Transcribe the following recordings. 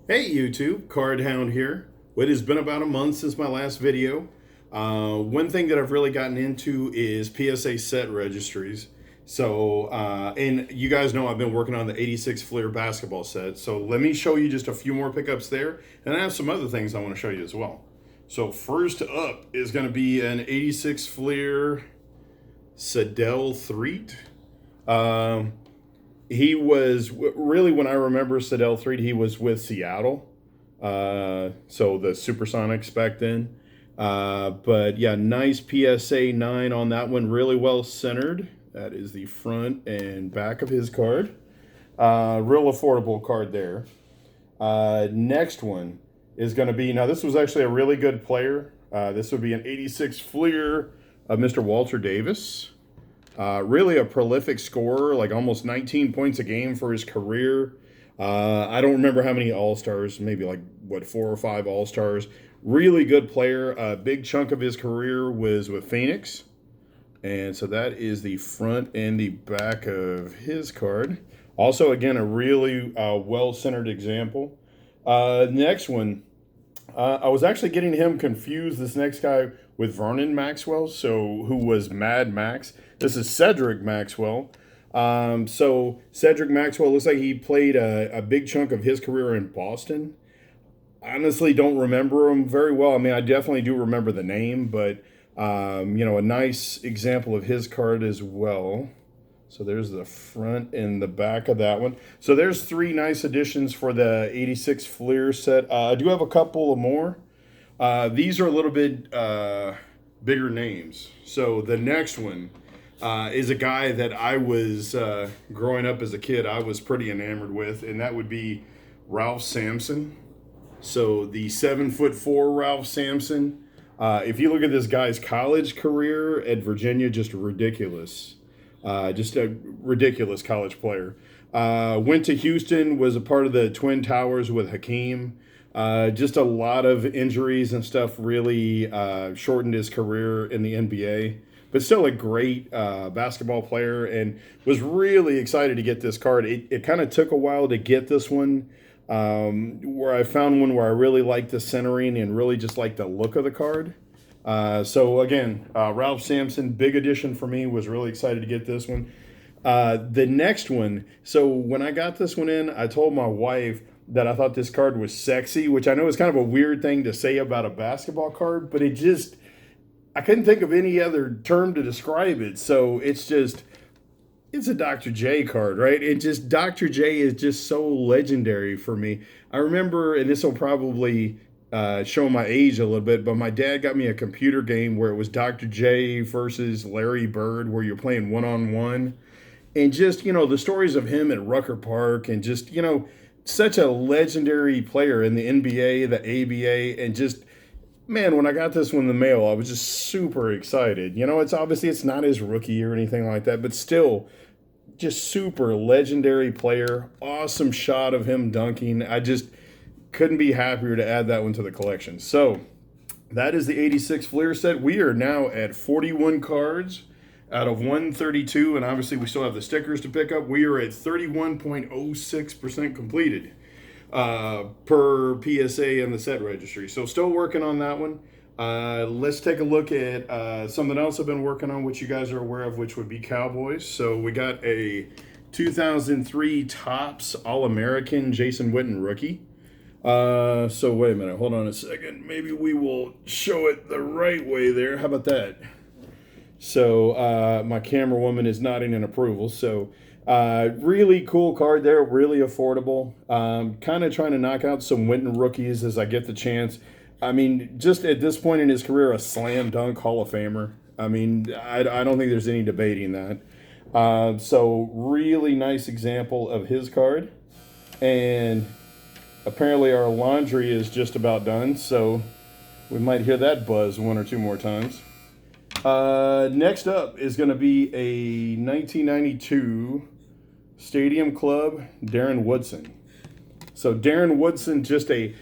Hey YouTube, Card Hound here. It has been about a month since my last video. One thing that I've really gotten into is PSA set registries. And you guys know I've been working on the 86 Fleer basketball set. So let me show you just a few more pickups there. And I have some other things I want to show you as well. So first up is going to be an 86 Fleer Sedell Threet. He was really, when I remember Sedell Threet, he was with Seattle. So the Supersonics back then. But yeah, nice PSA 9 on that one. Really well centered. That is the front and back of his card. Real affordable card there. Next one is going to be, now this was actually a really good player. This would be an 86 Fleer of Mr. Walter Davis. Really a prolific scorer, like almost 19 points a game for his career. I don't remember how many All-Stars, maybe like, 4 or 5 All-Stars. Really good player. A big chunk of his career was with Phoenix. And so that is the front and the back of his card. Also, again, a really well-centered example. Next one, I was actually getting him confused, this next guy, with Vernon Maxwell, who was Mad Max. This is Cedric Maxwell. So Cedric Maxwell looks like he played a big chunk of his career in Boston. Honestly, don't remember him very well. I mean, I definitely do remember the name, but a nice example of his card as well. So there's the front and the back of that one. So there's 3 nice additions for the 86 Fleer set. I do have a couple of more. These are a little bit bigger names. So the next one is a guy that I was, growing up as a kid, I was pretty enamored with, and that would be Ralph Sampson. So the 7'4" Ralph Sampson. If you look at this guy's college career at Virginia, just ridiculous. Just a ridiculous college player. Went to Houston, was a part of the Twin Towers with Hakeem. Just a lot of injuries and stuff really shortened his career in the NBA. But still a great basketball player, and was really excited to get this card. It kind of took a while to get this one, where I found one where I really liked the centering and really just liked the look of the card. So again, Ralph Sampson, big addition for me. Was really excited to get this one. The next one, so when I got this one in, I told my wife that I thought this card was sexy, which I know is kind of a weird thing to say about a basketball card, but I couldn't think of any other term to describe it. So it's a Dr. J card, right? Dr. J is just so legendary for me. I remember, and this will probably show my age a little bit, but my dad got me a computer game where it was Dr. J versus Larry Bird, where you're playing one-on-one. And the stories of him at Rucker Park, and such a legendary player in the NBA, the ABA, and man, when I got this one in the mail, I was just super excited. It's not his rookie or anything like that, but still, just super legendary player. Awesome shot of him dunking. I just couldn't be happier to add that one to the collection. So that is the 86 Fleer set. We are now at 41 cards out of 132, and obviously we still have the stickers to pick up. We are at 31.06% completed per PSA and the set registry. So still working on that one. Let's take a look at something else I've been working on, which you guys are aware of, which would be Cowboys. So we got a 2003 Topps All-American Jason Witten rookie. So wait a minute, hold on a second. Maybe we will show it the right way there. How about that? So my camera woman is nodding in approval. So really cool card there, really affordable. Kind of trying to knock out some Winton rookies as I get the chance. I mean, just at this point in his career, a slam dunk Hall of Famer. I mean, I don't think there's any debating that. So really nice example of his card. And apparently our laundry is just about done, so we might hear that buzz 1 or 2 more times. Next up is going to be a 1992 Stadium Club Darren Woodson. So Darren Woodson, just a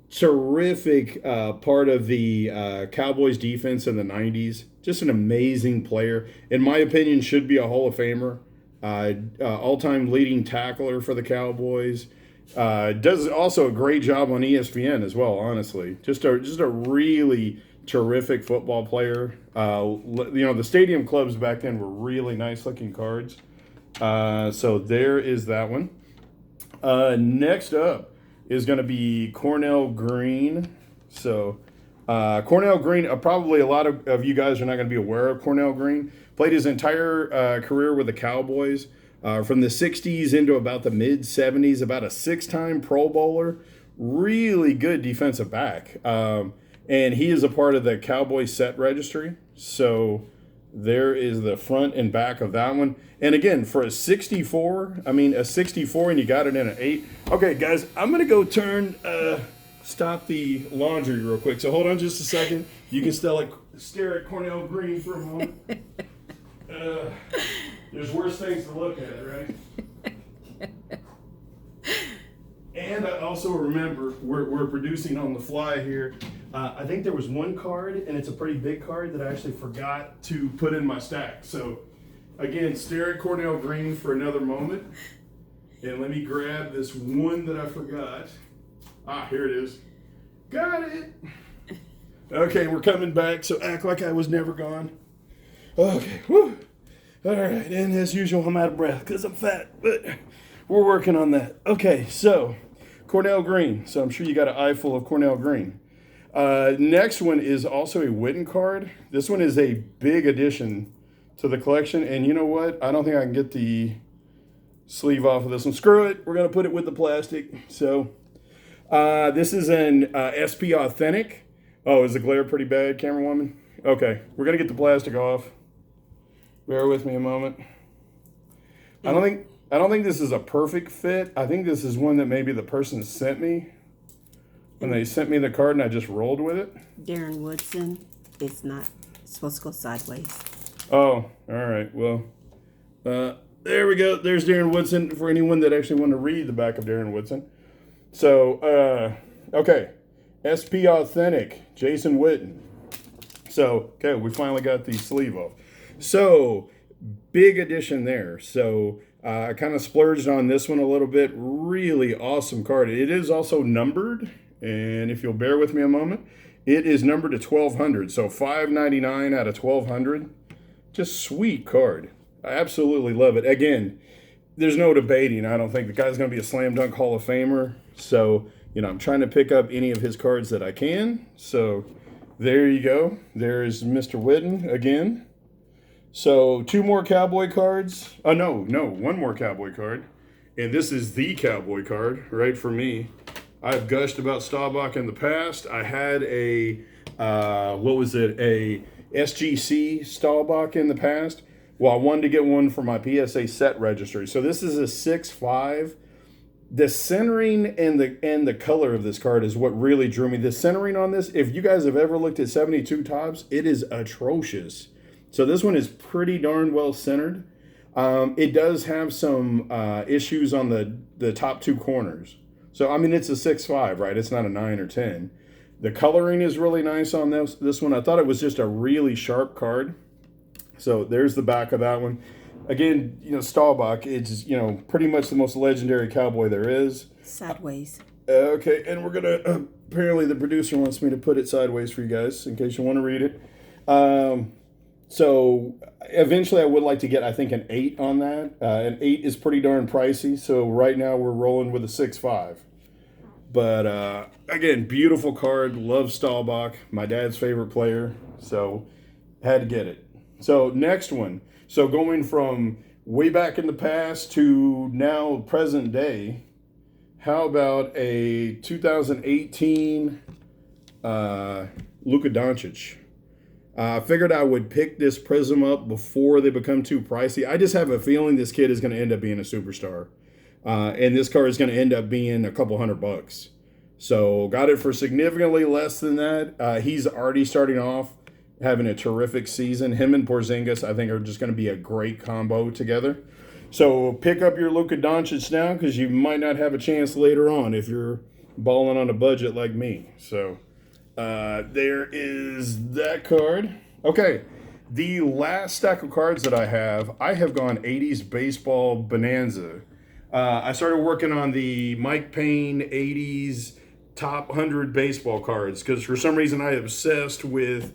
terrific part of the Cowboys defense in the 90s. Just an amazing player. In my opinion, should be a Hall of Famer. All-time leading tackler for the Cowboys. Does also a great job on ESPN as well. Honestly, just a really terrific football player. The stadium clubs back then were really nice looking cards. So there is that one. Next up is going to be Cornell Green. So Cornell Green, probably a lot of you guys are not going to be aware of Cornell Green. Played his entire career with the Cowboys. From the 60s into about the mid 70s, about a 6-time Pro Bowler, really good defensive back. And he is a part of the Cowboys set registry. So there is the front and back of that one. And again, for a 64, a 64 and you got it in an 8. Okay, guys, I'm going to go stop the laundry real quick. So hold on just a second. You can stare at Cornell Green for a moment. There's worse things to look at, right? And I also remember we're producing on the fly here. I think there was one card, and it's a pretty big card that I actually forgot to put in my stack. So, again, stare at Cornell Green for another moment. And let me grab this one that I forgot. Here it is. Got it. Okay, we're coming back, so act like I was never gone. Okay, whew. All right, and as usual, I'm out of breath because I'm fat, but we're working on that. Okay, so Cornell Green. So I'm sure you got an eye full of Cornell Green. Next one is also a Witten card. This one is a big addition to the collection, and you know what? I don't think I can get the sleeve off of this one. Screw it. We're going to put it with the plastic. So this is an SP Authentic. Oh, is the glare pretty bad, camera woman? Okay, we're going to get the plastic off. Bear with me a moment. I don't think this is a perfect fit. I think this is one that maybe the person sent me when they sent me the card and I just rolled with it. Darren Woodson. It's not supposed to go sideways. Oh, all right. Well, there we go. There's Darren Woodson for anyone that actually want to read the back of Darren Woodson. So, okay. SP Authentic, Jason Witten. So, okay, we finally got the sleeve off. So, big addition there. So, I kind of splurged on this one a little bit. Really awesome card. It is also numbered, and if you'll bear with me a moment, it is numbered to 1200. So, 599 out of 1200. Just sweet card. I absolutely love it. Again, there's no debating. I don't think the guy's going to be a slam dunk Hall of Famer. So, I'm trying to pick up any of his cards that I can. So, there you go. There's Mr. Witten again. So 2 more Cowboy cards. No, one more Cowboy card. And this is the Cowboy card, right, for me. I've gushed about Staubach in the past. I had a SGC Staubach in the past. Well, I wanted to get one for my PSA set registry. So this is a 6.5. The centering and the color of this card is what really drew me. The centering on this, if you guys have ever looked at 72 Topps, it is atrocious. So this one is pretty darn well centered. It does have some issues on the top 2 corners. So, it's a 6.5, right? It's not a 9 or 10. The coloring is really nice on this one. I thought it was just a really sharp card. So there's the back of that one. Again, Staubach is, pretty much the most legendary Cowboy there is. Sideways. Okay, and we're going to, apparently the producer wants me to put it sideways for you guys in case you want to read it. So eventually I would like to get, I think, an 8 on that. An 8 is pretty darn pricey. So right now we're rolling with a 6.5. But again, beautiful card. Love Staubach. My dad's favorite player. So had to get it. So next one. So going from way back in the past to now present day, how about a 2018 Luka Doncic? I figured I would pick this Prism up before they become too pricey. I just have a feeling this kid is going to end up being a superstar. And this card is going to end up being a couple $100. So got it for significantly less than that. He's already starting off having a terrific season. Him and Porzingis, I think, are just going to be a great combo together. So pick up your Luka Doncic now because you might not have a chance later on if you're balling on a budget like me. So there is that card. Okay, the last stack of cards that I have gone 80s baseball bonanza. I started working on the Mike Payne 80s top 100 baseball cards because for some reason I obsessed with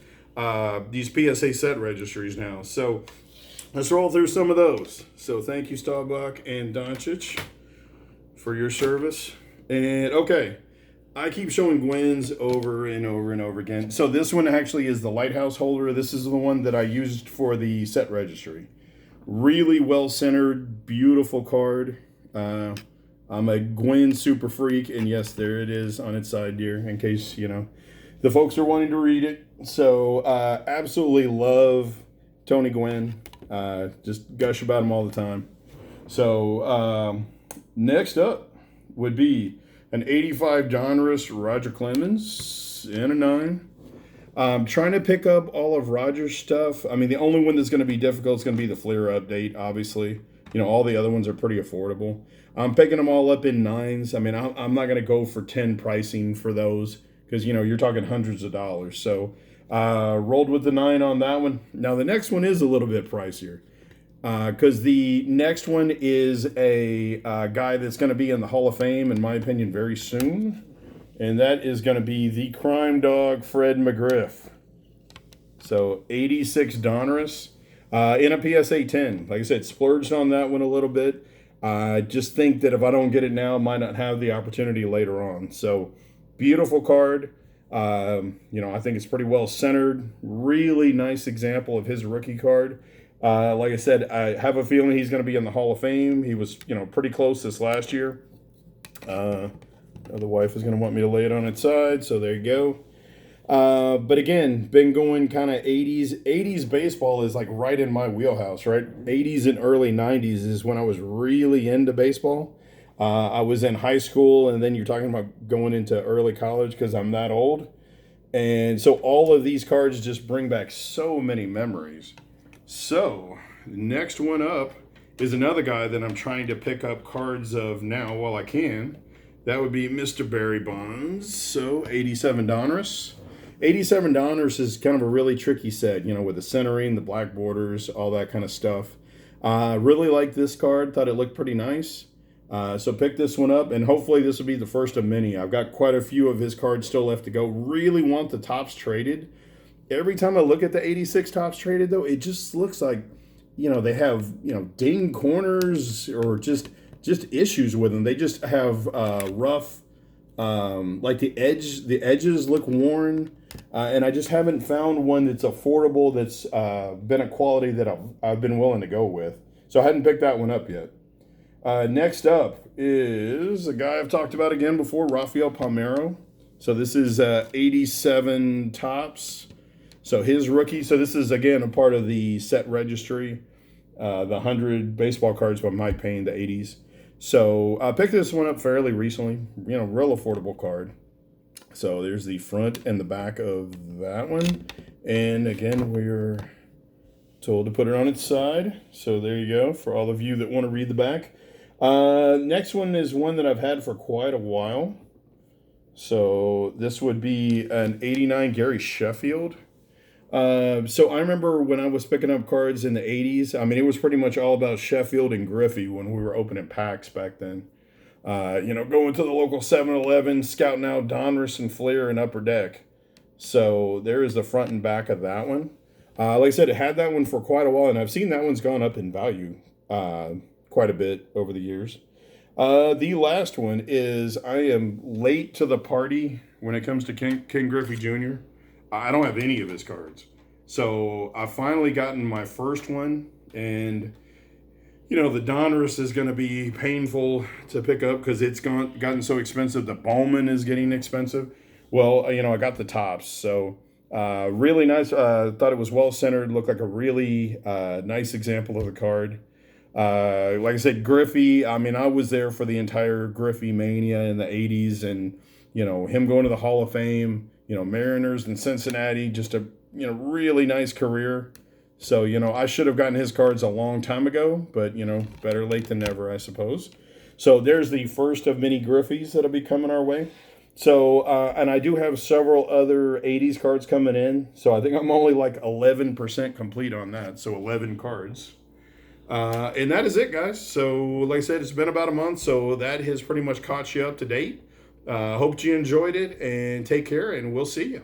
these PSA set registries now. So let's roll through some of those. So thank you, Staubach and Doncic, for your service. And okay, I keep showing Gwynn's over and over and over again. So this one actually is the lighthouse holder. This is the one that I used for the set registry. Really well centered, beautiful card. I'm a Gwynn super freak, and yes, there it is on its side here, in case, the folks are wanting to read it. So, absolutely love Tony Gwynn. Just gush about him all the time. So, next up would be an 85 Donruss Roger Clemens in a 9. Trying to pick up all of Roger's stuff. I mean, the only one that's going to be difficult is going to be the Fleer update, obviously. All the other ones are pretty affordable. I'm picking them all up in 9s. I mean, I'm not going to go for 10 pricing for those because, you're talking hundreds of dollars. So, rolled with the 9 on that one. Now, the next one is a little bit pricier because the next one is a guy that's going to be in the Hall of Fame, in my opinion, very soon. And that is going to be the Crime Dog Fred McGriff. So 86 Donruss in a PSA 10. Like I said, splurged on that one a little bit. I just think that if I don't get it now, I might not have the opportunity later on. So beautiful card. I think it's pretty well centered. Really nice example of his rookie card. Like I said, I have a feeling he's going to be in the Hall of Fame. He was, pretty close this last year. The wife is going to want me to lay it on its side, so there you go. But again, been going kind of 80s. 80s baseball is like right in my wheelhouse, right? 80s and early 90s is when I was really into baseball. I was in high school, and then you're talking about going into early college because I'm that old. And so all of these cards just bring back so many memories. So, next one up is another guy that I'm trying to pick up cards of now while I can. That would be Mr. Barry Bonds. So 87 Donruss. 87 Donruss is kind of a really tricky set, with the centering, the black borders, all that kind of stuff. Really liked this card. Thought it looked pretty nice. So pick this one up, and hopefully this will be the first of many. I've got quite a few of his cards still left to go. Really want the tops traded. Every time I look at the 86 tops traded, though, it just looks like, they have, ding corners or just issues with them. They just have rough, like the edges look worn, and I just haven't found one that's affordable that's been a quality that I've been willing to go with. So I hadn't picked that one up yet. Next up is a guy I've talked about again before, Rafael Palmeiro. So this is 87 tops. So his rookie. So this is again a part of the set registry, the 100 baseball cards by Mike Payne, the 80s. So I picked this one up fairly recently, real affordable card. So there's the front and the back of that one. And again, we're told to put it on its side. So there you go for all of you that want to read the back. Next one is one that I've had for quite a while. So this would be an 89 Gary Sheffield. So I remember when I was picking up cards in the 80s, I mean, it was pretty much all about Sheffield and Griffey when we were opening packs back then. Going to the local 7-Eleven, scouting out Donruss and Fleer and Upper Deck. So there is the front and back of that one. Like I said, it had that one for quite a while, and I've seen that one's gone up in value quite a bit over the years. The last one is I am late to the party when it comes to Ken Griffey Jr. I don't have any of his cards. So I've finally gotten my first one, and the Donruss is going to be painful to pick up because it's gotten so expensive. The Bowman is getting expensive. Well, I got the tops, so really nice. Thought it was well centered. Looked like a really nice example of the card. Like I said, Griffey. I mean, I was there for the entire Griffey mania in the '80s, and him going to the Hall of Fame. Mariners and Cincinnati, just a really nice career. So, I should have gotten his cards a long time ago, but, better late than never, I suppose. So there's the first of many Griffies that'll be coming our way. So, and I do have several other 80s cards coming in. So I think I'm only like 11% complete on that. So 11 cards. And that is it, guys. So, like I said, it's been about a month, so that has pretty much caught you up to date. Hope you enjoyed it, and take care, and we'll see you.